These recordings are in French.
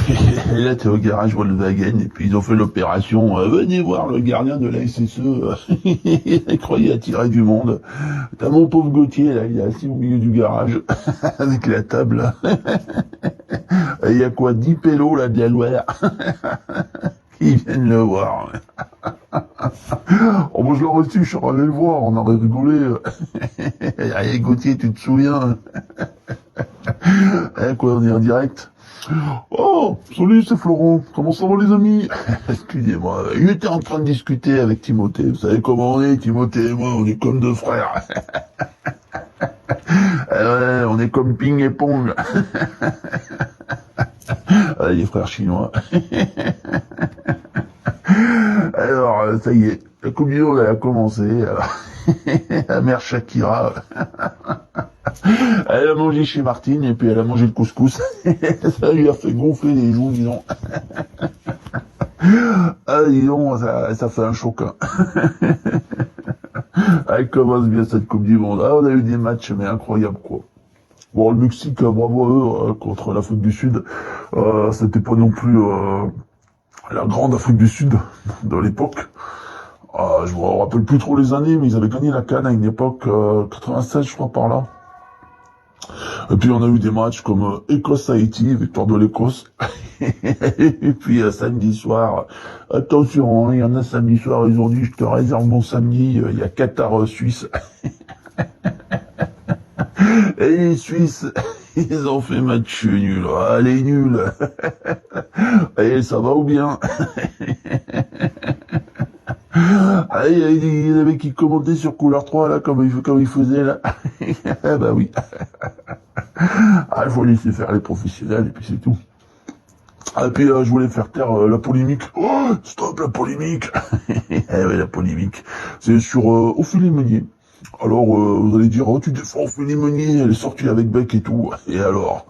Et là, t'es au garage Volkswagen, et puis ils ont fait l'opération. Venez voir le gardien de la SSE. Il croyait attirer du monde. T'as mon pauvre Gauthier, là, il est assis au milieu du garage, avec la table. Et il y a quoi, 10 pélos, là, de la Loire, qui viennent le voir. Oh, moi, je l'aurais su, je serais allé le voir, on aurait rigolé. Allez, Gauthier, tu te souviens? Quoi, on est en direct? Oh, salut, c'est Florent. Comment ça va, les amis? Excusez-moi, il était en train de discuter avec Timothée. Vous savez comment on est, Timothée et moi, on est comme deux frères. Ouais, on est comme Ping et Pong. Ah, les frères chinois. Alors, ça y est, la Coupe du Monde, elle a commencé. Alors, la mère Shakira, elle a mangé chez Martine, et puis elle a mangé le couscous. Ça lui a fait gonfler les joues, disons. Ah, disons, ça fait un choc. Hein. Elle commence bien cette Coupe du Monde. Ah, on a eu des matchs, mais incroyables, quoi. Bon, le Mexique, bravo à eux, contre l'Afrique du Sud. C'était pas non plus la grande Afrique du Sud de l'époque. Je me rappelle plus trop les années, mais ils avaient gagné la CAN à une époque 96, je crois, par là. Et puis on a eu des matchs comme Écosse-Haïti, victoire de l'Écosse. Et puis samedi soir, attention, hein, il y en a samedi soir, ils ont dit je te réserve mon samedi, il y a Qatar-Suisse. Et les Suisses, ils ont fait match nul. Allez, nul. Et ça va ou bien? Ah, il y avait qui commentaient sur Couleur 3, là, comme il faisait, là. Bah oui. Ah, il faut laisser faire les professionnels, et puis c'est tout. Ah, et puis je voulais faire taire la polémique. Oh, stop, la polémique. Eh ouais, la polémique. C'est sur Ophélie Meunier. Alors, vous allez dire, oh, tu défends Ophélie Meunier, elle est sortie avec Beck et tout. Et alors?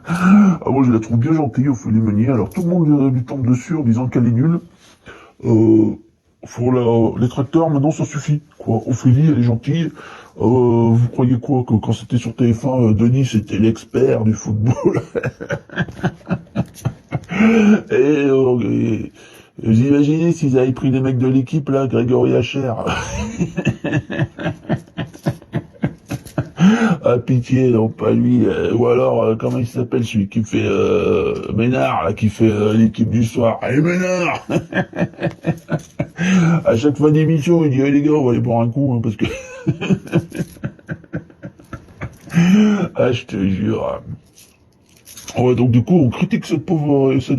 Ah, moi, je la trouve bien gentille, Ophélie Meunier. Alors, tout le monde lui tombe dessus en disant qu'elle est nulle. Les tracteurs, maintenant, ça suffit. Quoi, Ophélie, elle est gentille. Vous croyez quoi, que quand c'était sur TF1, Denis, c'était l'expert du football? Et vous imaginez s'ils avaient pris les mecs de l'équipe, là, Grégory Hacher. Ah, pitié, non, pas lui. Ou alors, comment il s'appelle, celui qui fait Ménard, là, qui fait l'équipe du soir. Allez, Ménard. À chaque fin d'émission, il dit, les gars, on va aller boire un coup, hein, parce que... Ah, je te jure. Ouais, donc du coup, on critique cette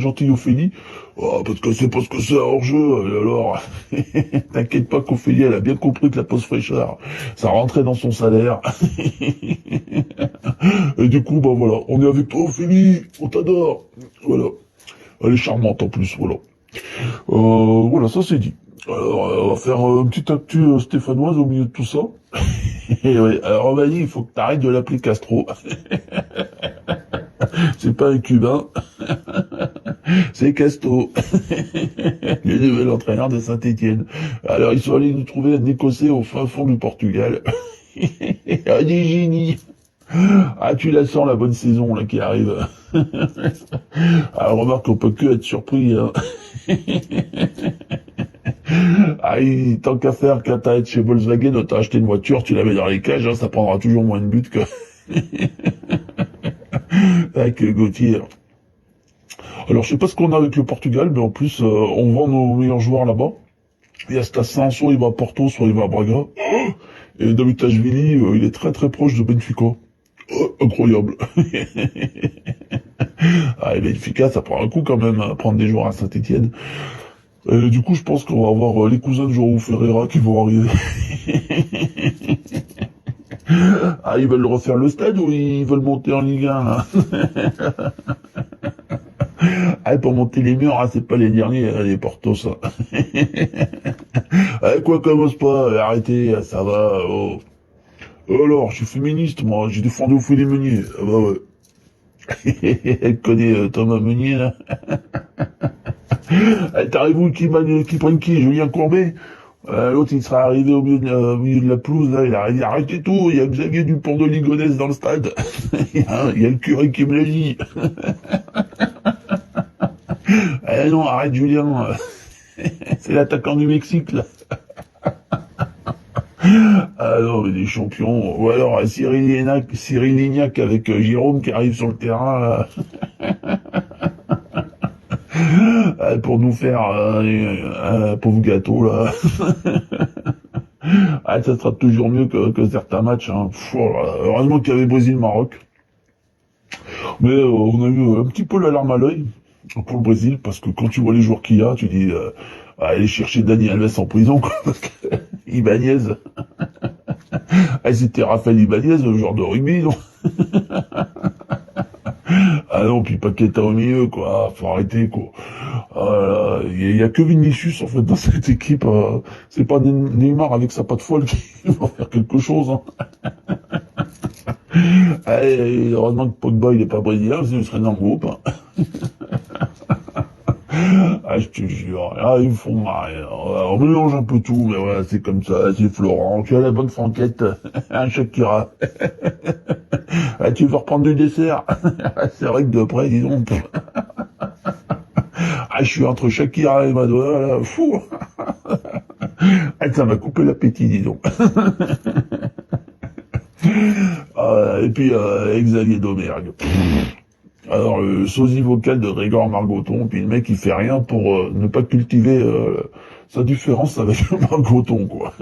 gentille Ophélie, parce que c'est parce que c'est hors jeu. Et alors, t'inquiète pas qu'Ophélie, elle a bien compris que la pause fraîcheur, ça rentrait dans son salaire. Et du coup, bah voilà, on est avec toi Ophélie, on t'adore. Voilà, elle est charmante en plus, voilà. Voilà, ça c'est dit. Alors, on va faire une petite actu stéphanoise au milieu de tout ça. Et ouais, alors Romani, il faut que t'arrêtes de l'appeler Castro. C'est pas un Cubain, c'est Casto, le nouvel entraîneur de Saint-Étienne. Alors ils sont allés nous trouver un Écossais au fin fond du Portugal. Ah, des génies. Ah, tu la sens, la bonne saison là qui arrive. Alors remarque, on peut que être surpris. Hein. Ah, tant qu'à faire, quand t'as été chez Volkswagen, t'as acheté une voiture, tu la mets dans les cages, hein, ça prendra toujours moins de buts que... avec Gauthier. Alors je sais pas ce qu'on a avec le Portugal, mais en plus on vend nos meilleurs joueurs là-bas. Il y a Stassin, soit il va à Porto, soit il va à Braga. Et Davutashvili, il est très très proche de Benfica. Incroyable. Ah, et Benfica, ça prend un coup quand même, hein, prendre des joueurs à Saint-Étienne. Du coup, je pense qu'on va avoir les cousins de João Ferreira qui vont arriver. Ah, ils veulent refaire le stade ou ils veulent monter en Ligue 1, là? Ah, pour monter les murs, hein, c'est pas les derniers, hein, les Portos, ça. Ah, quoi, commence pas, arrêtez, ça va, oh. Alors, je suis féministe, moi, j'ai défendu Ophélie Meunier. Ah bah ouais. Elle connaît Thomas Meunier, là. T'arrives où qui prenne qui? Julien Courbet? L'autre, il sera arrivé au milieu de la pelouse, là, il a dit, arrêtez tout, il y a Xavier Dupont de Ligonnès dans le stade. Il y a le curé qui me l'a dit. Eh non, arrête Julien, c'est l'attaquant du Mexique, là. Ah non, mais des champions. Ou alors Cyril Lignac avec Jérôme qui arrive sur le terrain, là, pour nous faire un pauvre gâteau, là. Ah, ça sera toujours mieux que certains matchs. Hein. Pff, oh là là. Heureusement qu'il y avait Brésil-Maroc. Mais on a eu un petit peu la larme à l'œil pour le Brésil, parce que quand tu vois les joueurs qu'il y a, tu dis, aller chercher Dani Alves en prison, quoi, parce que Ibanez, c'était Raphaël Ibanez, le joueur de rugby, non? Ah non, puis Paqueta au milieu, quoi, faut arrêter, quoi. Il y a que Vinicius, en fait, dans cette équipe. C'est pas Neymar avec sa patte folle qui va faire quelque chose, hein. Allez, heureusement que Pogba, il est pas brésilien, sinon il serait dans le groupe, hein. Ah, je te jure. Ah, ils me font marrer. On mélange un peu tout, mais voilà, c'est comme ça. C'est Florent. Tu as la bonne franquette. Un Shakira. Ah, tu veux reprendre du dessert? C'est vrai que de près, disons. Ah, je suis entre Shakira et Madonna, là. Fou. Ah, ça m'a coupé l'appétit, dis donc. Et puis, Xavier Domergue. Alors, le sosie vocal de Grégoire Margoton, puis le mec, il fait rien pour ne pas cultiver sa différence avec Margoton, quoi.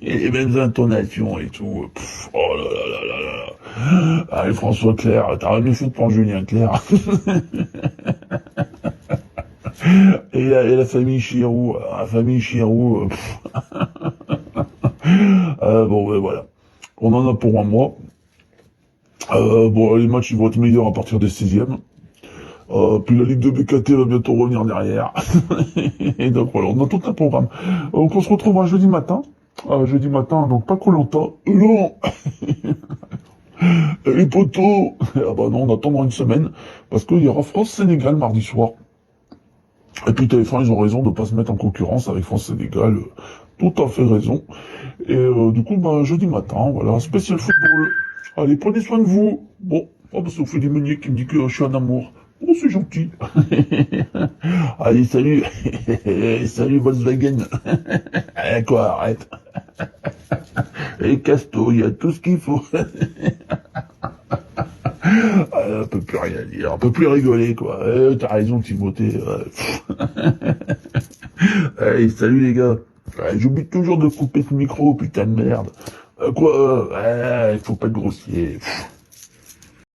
Et les mêmes intonations et tout. Pff, oh là là là là là. Allez, François Clair, t'as rien fait de prendre Julien Clerc. Et la famille Chirou, bon, ben voilà. On en a pour un mois. Bon, les matchs, ils vont être meilleurs à partir des 6e. Puis la Ligue de BKT va bientôt revenir derrière. Et donc voilà, on a tout un programme. Donc on se retrouvera jeudi matin. Jeudi matin, donc pas trop longtemps. Non. Les potos. Ah bah non, on attendra une semaine. Parce qu'il y aura France-Sénégal mardi soir. Et puis TF1, ils ont raison de pas se mettre en concurrence avec France-Sénégal. Tout à fait raison. Et du coup, bah, jeudi matin, voilà, spécial football. Allez, prenez soin de vous. Bon, oh, bah, c'est Ophélie Meunier qui me dit que je suis un amour. Oh, c'est gentil. Allez, salut. Salut Volkswagen. Allez, quoi, arrête. Et Casto, il y a tout ce qu'il faut. On peut plus rien dire, on peut plus rigoler, quoi. T'as raison, Timothée. Allez, salut les gars. J'oublie toujours de couper ce micro, putain de merde. Quoi, il faut pas être grossier.